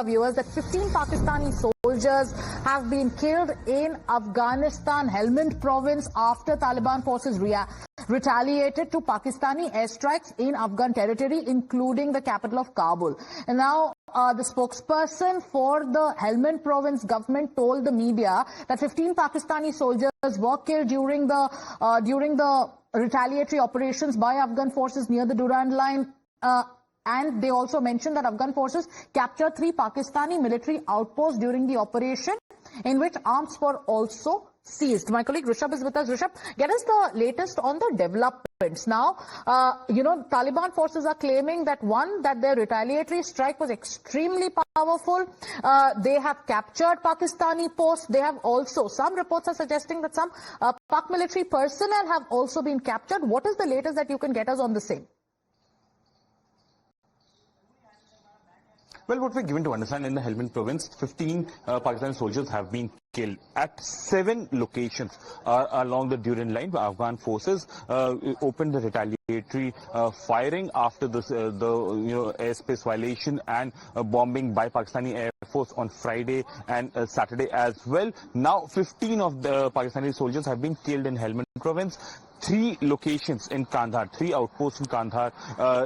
viewers that 15 Pakistani soldiers have been killed in Afghanistan Helmand province after Taliban forces retaliated to Pakistani airstrikes in Afghan territory, including the capital of Kabul. And now the spokesperson for the Helmand province government told the media that 15 Pakistani soldiers were killed during the retaliatory operations by Afghan forces near the Durand line. And they also mentioned that Afghan forces captured 3 Pakistani military outposts during the operation, in which arms were also seized. My colleague Rishabh is with us. Rishabh, get us the latest on the developments. Now, Taliban forces are claiming that that their retaliatory strike was extremely powerful. They have captured Pakistani posts. They have also, some reports are suggesting that some Pak military personnel have also been captured. What is the latest that you can get us on the same? Well, what we're given to understand, in the Helmand province, 15 Pakistani soldiers have been killed at 7 locations along the Durand line. Afghan forces opened the retaliatory firing after the airspace violation and bombing by Pakistani Air Force on Friday and Saturday as well. Now, 15 of the Pakistani soldiers have been killed in Helmand province. 3 locations in Kandahar, 3 outposts in Kandahar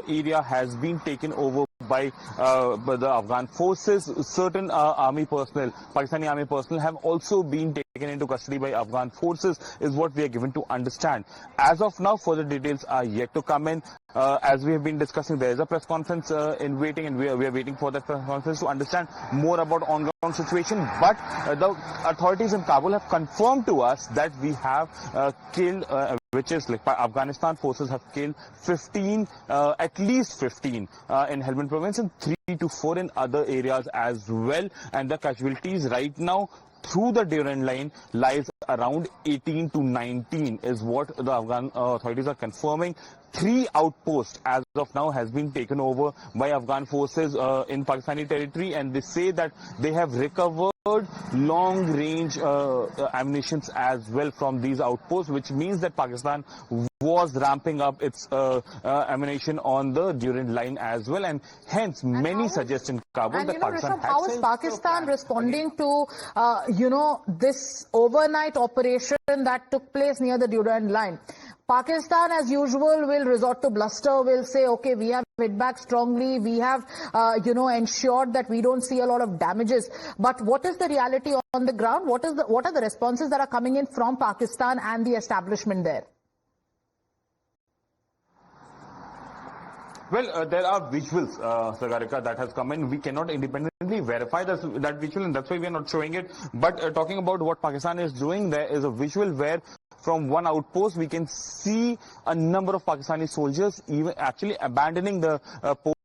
area has been taken over by the Afghan forces. Certain army personnel, Pakistani army personnel, have also been taken into custody by Afghan forces, is what we are given to understand. As of now, further details are yet to come in. As we have been discussing, there is a press conference in waiting, and we are waiting for that press conference to understand more about on-ground situation. But the authorities in Kabul have confirmed to us that we have killed, which is like Afghanistan forces have killed 15, at least 15 in Helmand province, and 3 to 4 in other areas as well. And the casualties right now through the Durand line lies around 18 to 19 is what the Afghan authorities are confirming. 3 outposts as of now has been taken over by Afghan forces in Pakistani territory, and they say that they have recovered long-range ammunitions as well from these outposts, which means that Pakistan was ramping up its ammunition on the Durand line as well, and hence many suggest in Kabul that Pakistan Rishabh, how is Pakistan responding to this overnight operation that took place near the Durand line? Pakistan, as usual, will resort to bluster, will say, okay, we have hit back strongly, we have, ensured that we don't see a lot of damages. But what is the reality on the ground? What are the responses that are coming in from Pakistan and the establishment there? Well, there are visuals, Sagarika, that has come in. We cannot independently verify that visual, and that's why we are not showing it. But talking about what Pakistan is doing, there is a visual where from one outpost we can see a number of Pakistani soldiers even actually abandoning the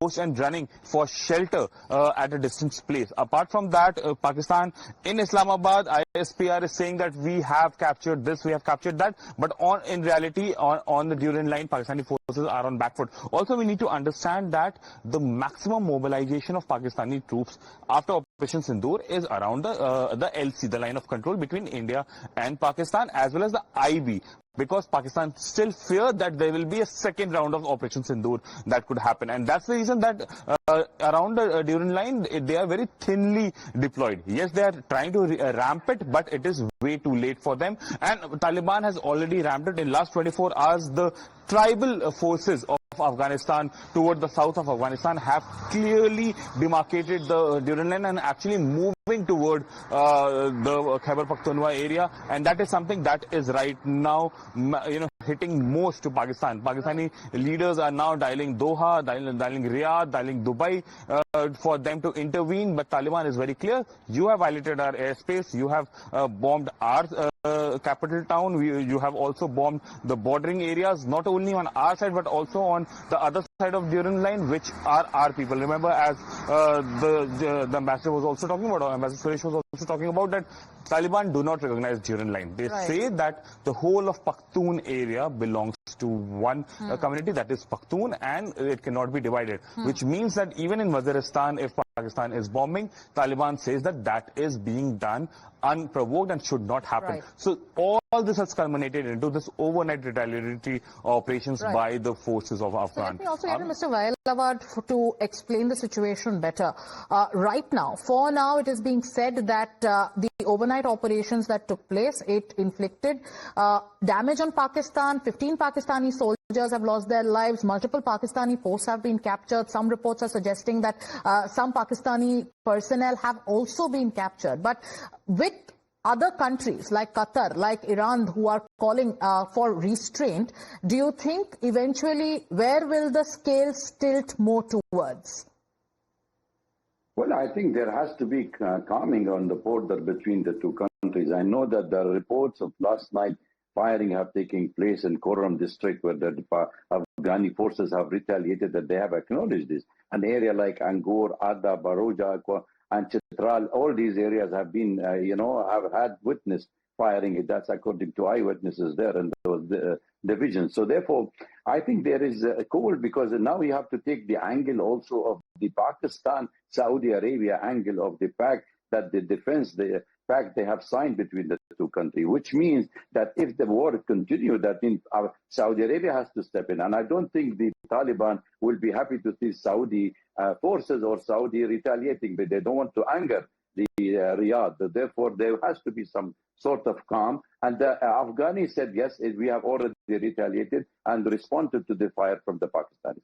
post and running for shelter at a distant place. Apart from that, Pakistan in Islamabad, ISPR is saying that we have captured this, we have captured that, but in reality on the Durand line, Pakistani forces are on back foot. Also, we need to understand that the maximum mobilization of Pakistani troops after Operation Sindoor is around the LC, the line of control between India and Pakistan, as well as the IB, because Pakistan still fear that there will be a second round of Operation Sindoor that could happen. And that's the reason that around the Durand line, they are very thinly deployed. Yes, they are trying to ramp it, but it is way too late for them. And Taliban has already ramped it. In last 24 hours, the tribal forces of Afghanistan toward the south of Afghanistan have clearly demarcated the Durand line and actually moving toward the Khyber Pakhtunkhwa area, and that is something that is right now hitting most to Pakistan. Pakistani leaders are now dialing Doha, dialing Riyadh, dialing Dubai for them to intervene, but Taliban is very clear: you have violated our airspace, you have bombed our capital town, you have also bombed the bordering areas, not only on our side but also on the other side of Durand line, which are our people. Remember, as the ambassador was also talking about, Ambassador Suresh was also talking about, that Taliban do not recognize Durand line. They say that the whole of Pakhtun area belongs to one community, that is Pakhtun, and it cannot be divided, which means that even in Wazir Afghanistan if Pakistan is bombing. Taliban says that that is being done unprovoked and should not happen. Right. So all this has culminated into this overnight retaliatory operations by the forces of Afghan. So let me also get Mr. Vailavard to explain the situation better. Right now, for now, it is being said that the overnight operations that took place, it inflicted damage on Pakistan. 15 Pakistani soldiers have lost their lives. Multiple Pakistani posts have been captured. Some reports are suggesting that some Pakistani personnel have also been captured. But with other countries like Qatar, like Iran, who are calling for restraint, do you think eventually where will the scales tilt more towards? Well, I think there has to be calming on the border between the two countries. I know that the reports of last night firing have taken place in Koram district where the Afghani forces have retaliated, that they have acknowledged this. An area like Angor, Adda, Baroja, and Chitral, all these areas have been, have had witness firing. That's according to eyewitnesses there and those divisions. So therefore, I think there is a call, because now we have to take the angle also of the Pakistan-Saudi Arabia angle of the pact that the pact they have signed between the two countries, which means that if the war continues, that means Saudi Arabia has to step in. And I don't think the Taliban will be happy to see Saudi forces or Saudi retaliating, but they don't want to anger the Riyadh. Therefore, there has to be some sort of calm. And the Afghani said, yes, we have already retaliated and responded to the fire from the Pakistanis.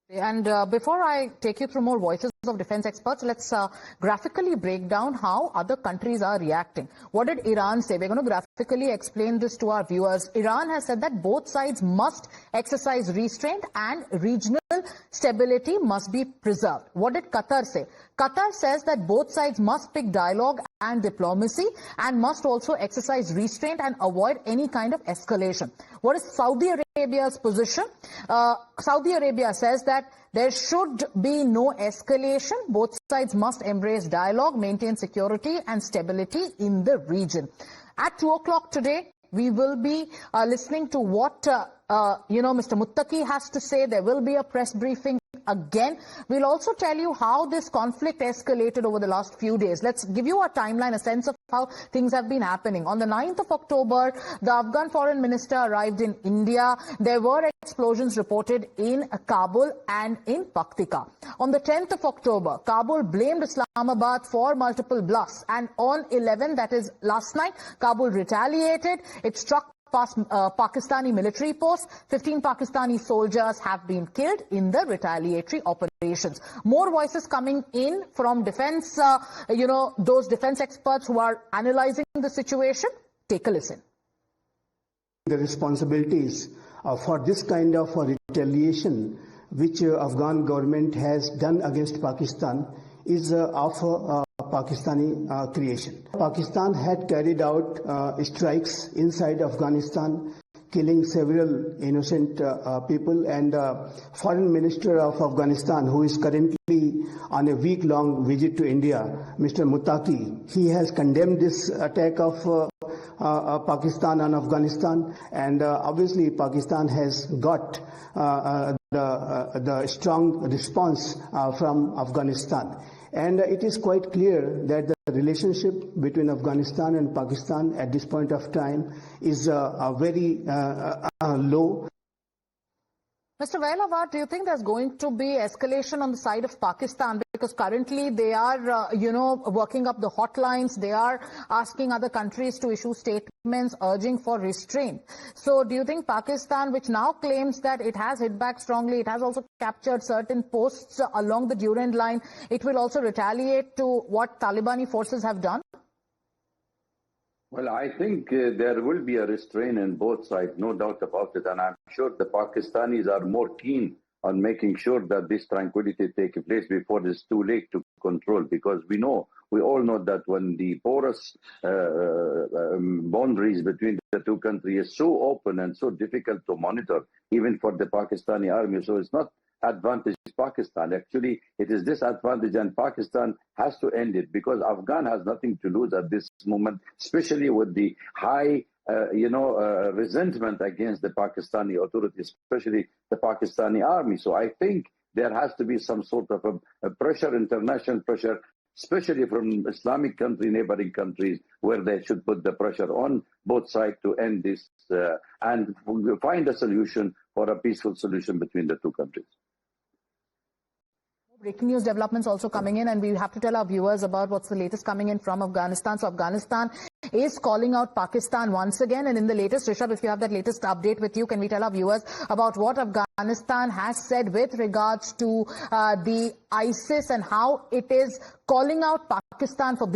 And before I take you through more voices of defense experts, let's graphically break down how other countries are reacting. What did Iran say? We're going to graphically explain this to our viewers. Iran has said that both sides must exercise restraint and regional stability must be preserved. What did Qatar say? Qatar says that both sides must pick dialogue and diplomacy and must also exercise restraint and avoid any kind of escalation. What is Saudi Arabia's position? Saudi Arabia says that there should be no escalation. Both sides must embrace dialogue, maintain security and stability in the region. At 2 o'clock today, we will be listening to what Mr. Muttaqi has to say. There will be a press briefing again. We'll also tell you how this conflict escalated over the last few days. Let's give you a timeline, a sense of how things have been happening. On the 9th of October, the Afghan foreign minister arrived in India. There were explosions reported in Kabul and in Paktika. On the 10th of October, Kabul blamed Islamabad for multiple blasts. And on 11, that is last night, Kabul retaliated. It struck Pakistani military posts. 15 Pakistani soldiers have been killed in the retaliatory operations. More voices coming in from defense, those defense experts who are analyzing the situation. Take a listen. The responsibilities for this kind of retaliation which Afghan government has done against Pakistan is of Pakistani creation. Pakistan had carried out strikes inside Afghanistan, killing several innocent people, and Foreign Minister of Afghanistan, who is currently on a week-long visit to India, Mr. Muttaqi, he has condemned this attack of Pakistan and Afghanistan, and obviously Pakistan has got the strong response from Afghanistan. And it is quite clear that the relationship between Afghanistan and Pakistan at this point of time is very low. Mr. Vailavard, do you think there's going to be escalation on the side of Pakistan? Because currently they are, working up the hotlines. They are asking other countries to issue statements urging for restraint. So do you think Pakistan, which now claims that it has hit back strongly, it has also captured certain posts along the Durand line, it will also retaliate to what Talibani forces have done? Well, I think there will be a restraint on both sides, no doubt about it. And I'm sure the Pakistanis are more keen on making sure that this tranquility takes place before it's too late to control. Because we all know that when the porous boundaries between the two countries is so open and so difficult to monitor, even for the Pakistani army. So it's not advantage Pakistan. Actually, it is disadvantage, and Pakistan has to end it, because Afghan has nothing to lose at this moment, especially with the high resentment against the Pakistani authorities, especially the Pakistani army. So I think there has to be some sort of a pressure, international pressure, especially from Islamic countries, neighboring countries, where they should put the pressure on both sides to end this and find a solution for a peaceful solution between the two countries. Breaking news developments also coming in, and we have to tell our viewers about what's the latest coming in from Afghanistan. So Afghanistan is calling out Pakistan once again, and in the latest, Rishabh, if you have that latest update with you, can we tell our viewers about what Afghanistan has said with regards to the ISIS and how it is calling out Pakistan for